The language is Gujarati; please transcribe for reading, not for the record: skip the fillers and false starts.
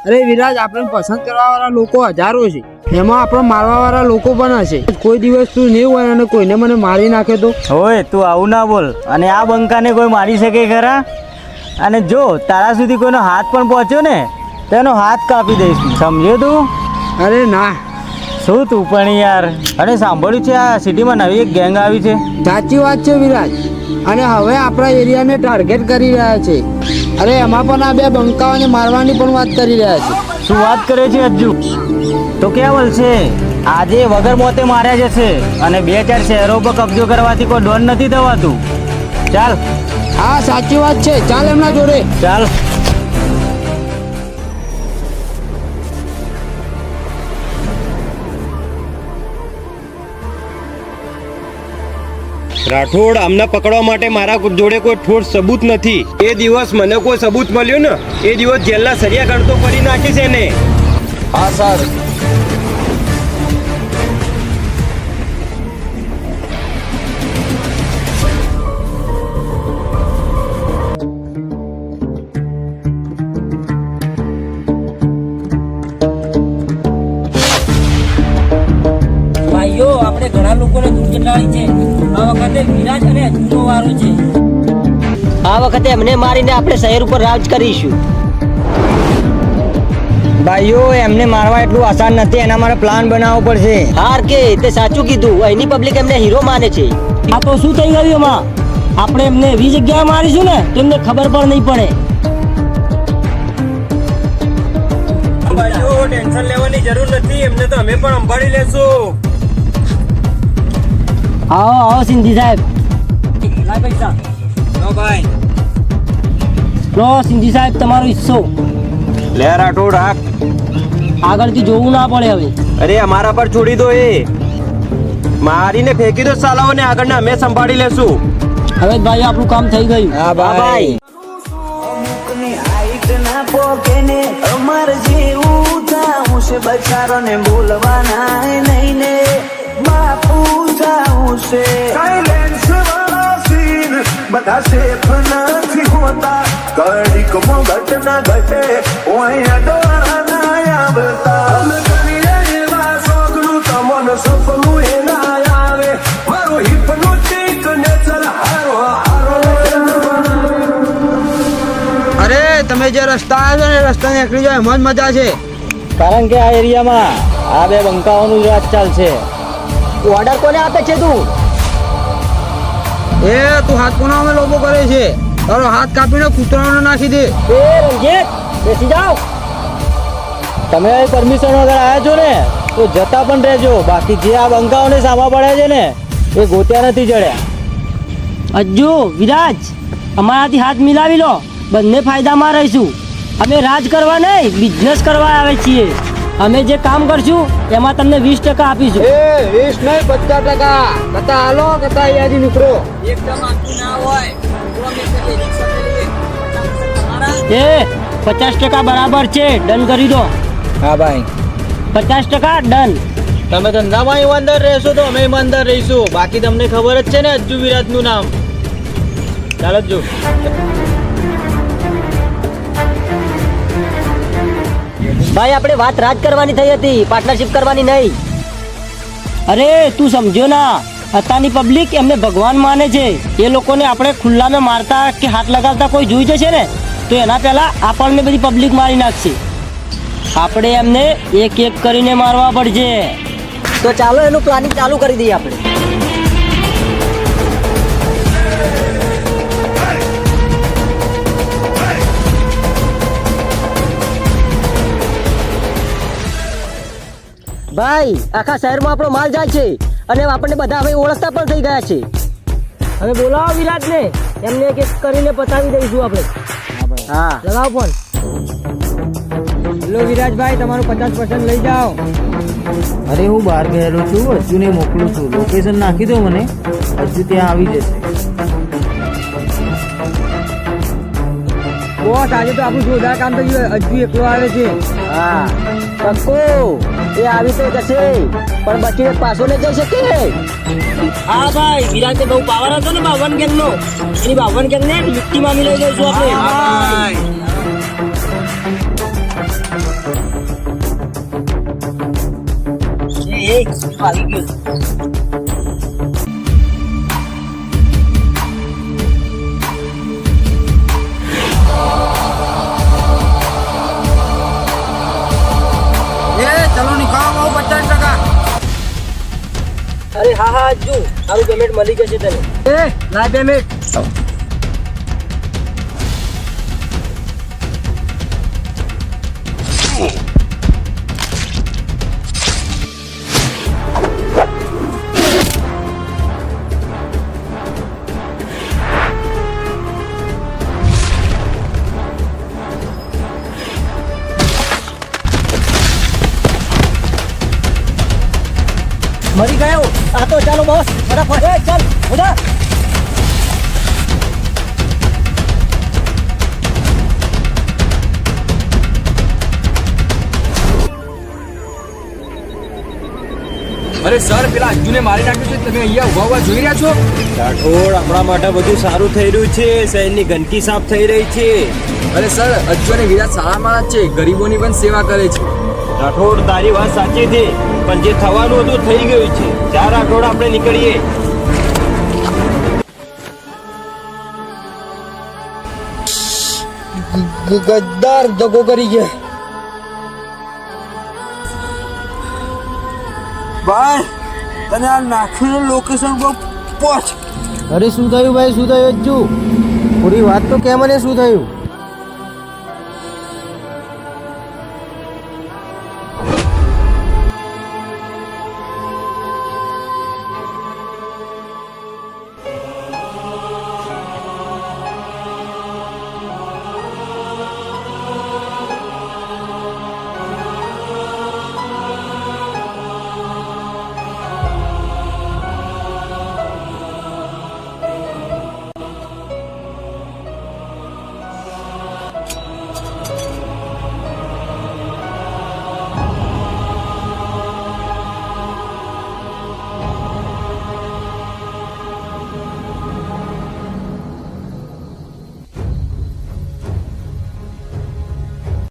અરે વિરાજ, આપણે પસંદ કરવા વાળા લોકો હજારો છે, એમાં આપણે મારવા વાળા લોકો પણ હશે. કોઈ દિવસ તું નહીં હોય અને કોઈને મને મારી નાખે તો? ઓય તું આવું ના બોલ. અને આ બંકાને કોઈ મારી શકે ખરા? અને જો તારા સુધી કોઈનો હાથ પણ પહોંચ્યો ને તો એનો હાથ કાપી દઈશ, સમજ્યો તું? અરે ના. શું તું પણ યાર. અને સાંભળ્યું છે આ સિટીમાં નવી એક ગેંગ આવી છે? સાચી વાત છે વિરાજ, અને હવે આપણા એરિયાને ટાર્ગેટ કરી રહ્યા છે. અરે એમાં પણ આ બે બંકાઓને મારવાની પણ વાત કરી રહ્યા છે. શું વાત કરે છે હજુ? તો કેવલ છે આજે વગર મોતે માર્યા જશે, અને 2-4 શહેરો પર કબજો કરવાથી કોઈ ડોન નથી થવાતું. ચાલ. હા સાચી વાત છે, ચાલ એમના જોડે. ચાલ. રાઠોડ, અમને પકડવા માટે મારા જોડે કોઈ ઠોસ સબૂત નથી. એ દિવસ મને કોઈ સબૂત મળ્યું ને એ દિવસ જેલના સરિયા ગણતો કરી નાખીશ એને. હા સર. ભાઈઓ, આપણે ઘણા લોકોને દૂર ચટાડી છે. આ વખતે વિરાજ અને અજુનો વારો છે. આ વખતે એમને મારીને આપણે શહેર ઉપર રાજ કરીશું. ભાઈઓ, એમને મારવા એટલું આસાન નથી, એના માટે પ્લાન બનાવવો પડશે. હાર કે તે સાચું કીધું, અહીંની પબ્લિક એમને હીરો માને છે. આ તો શું થઈ ગયું એમાં? આપણે એમને એવી જગ્યાએ મારીશું ને તો એમને ખબર પણ નહીં પડે. ભાઈઓ, ટેન્શન લેવાની જરૂર નથી, એમને તો અમે પણ સંભાળી લેશું. આવો આવો સિંધી સાહેબ. લાય પૈસા. નો ભાઈ. લો સિંધી સાહેબ, તમારો હિસ્સો. લે રાઠોડ, હાક. આગળથી જોવું ના પડે હવે. અરે અમારા પર છોડી દો, એ મારીને ફેંકી દો સાલાઓને. આગળને અમે સંભાળી લેશું. હવે ભાઈ આપણું કામ થઈ ગયું. હા ભાઈ. અમાર જેવું થાવું છે, બચારો ને બોલવાના નહીં ને બાપુ થાવું છે. સાયલેન્સ વાળા સીન બધા સેફ નથી હોતા, કડીક મો ઘટના ઘટે ઓયા ડોળા ના આવતા. અમે કરીએ એવા શોખનું તમને સપનું એ ના આવે. મારું હિપ્નોટિક નેચર હારો હારો. અરે તમે જે રસ્તા આવ્યો છો ને રસ્તા નીકળી જાય એમાં જ મજા છે. કારણ કે આ એરિયામાં આ બે બંકાઓનું જ રાજ ચાલશે. ઓર્ડર કોને આપે છે તું? એ તું હાથ કોના અમે લોકો કરે છે? તારો હાથ કાપીને કૂતરાઓને નાખી દે. એ રંજીત, બેસી જાઓ. તમે પરમિશન વગર આવ્યા છો ને તો જતા પણ રહેજો. બાકી જે આ બંકાઓને સામા પડ્યા છે ને એ ગોત્યા નથી જડ્યા. અજ્જુ, વિરાજ, અમારાથી હાથ મિલાવી લો, બંને ફાયદામાં રહીશું. અમે રાજ કરવા નહીં, બિઝનેસ કરવા આવે છીએ. અમે જે કામ કરશું એમાં તમને 20% આપીશું. એ 20 નહીં 50%. કતા હાલો, કતા અહીંયાથી નીકળો. એ 50% બરાબર છે, ડન કરી દો. હા ભાઈ. 50% ડન. તમે ધંધામાં ઈમાનદાર રહેશો તો અમે ઈમાનદાર રહીશું. બાકી તમને ખબર જ છે ને અજ્જુ વિરાજનું નામ. ચાલો જો. ભાઈ, આપણે વાત રાજ કરવાની થઈ હતી, પાર્ટનરશિપ કરવાની નહીં. અરે તું સમજ્યો ના, અત્યારની પબ્લિક એમને ભગવાન માને છે. એ લોકોને આપણે ખુલ્લામાં મારતા કે હાથ લગાવતા કોઈ જોઈ જશે ને તો એના પહેલા આપણને બધી પબ્લિક મારી નાખશે. આપણે એમને એક એક કરીને મારવા પડશે. તો ચાલો એનું પ્લાનિંગ ચાલુ કરી દઈએ આપણે. ભાઈ, આખા શહેરમાં આપણો માલ જાય છે અને આપણને બધા હવે ઓળખતા પણ થઈ ગયા છે. હવે બોલાવો વિરાટને, એમને એક એક કરીને પતાવી દઈશું આપણે. હા, લગાવો પણ. લો વિરાજભાઈ, તમારું 50% લઈ જાઓ. અરે હું બહાર ગયેલો છું, અજ્જુને મોકલું છું. લોકેશન નાખી દો મને, અજ્જુ ત્યાં આવી જશે. બોસ, આજે તો આપણું જોરદાર કામ થઈ ગયું. અજ્જુ એકલો આવે છે. હા પક્કો એ આવી તો જશે પણ બચીને પાછો નહીં જઈ શકે. હા ભાઈ વિરાટે બહુ પાવર હતો ને 52 ગેંગનો, એની 52 ગેંગને લિફ્ટી માં લઈ જઈશું આપણે. આવી ગયું. ચલો નીકળો 50%. અરે હા હા જો તારું પેમેન્ટ મળી જશે તને. ના પેમેન્ટ. મરી ગયો આ તો. ચાલો બોસ ફટાફટ ચાલ બધા. અરે સર પેલા અજ્જુને મારી નાખ્યું છે, તમે અહીંયા ઉભા ઉભા જોઈ રહ્યા છો? રાઠોડ, આપણા માટે બધું સારું થઈ રહ્યું છે. શહેરની ગંદકી સાફ થઈ રહી છે. અરે સર અજ્જુ અને વિરાટ સારા માણસ છે, ગરીબોની પણ સેવા કરે છે. રાઠોડ, તારી વાત સાચી છે, પણ જે થવાનું હતું થઈ ગયું છે. ચાર રાઠોડ, આપણે નીકળીએ. ગદ્દાર દગો કરી ગયા. ભાઈ તને આ નાખ્યું લોકેશન પર પહોંચ. અરે શું થયું ભાઈ, શું થયું અજ્જુ? પૂરી વાત તો કે મને શું થયું?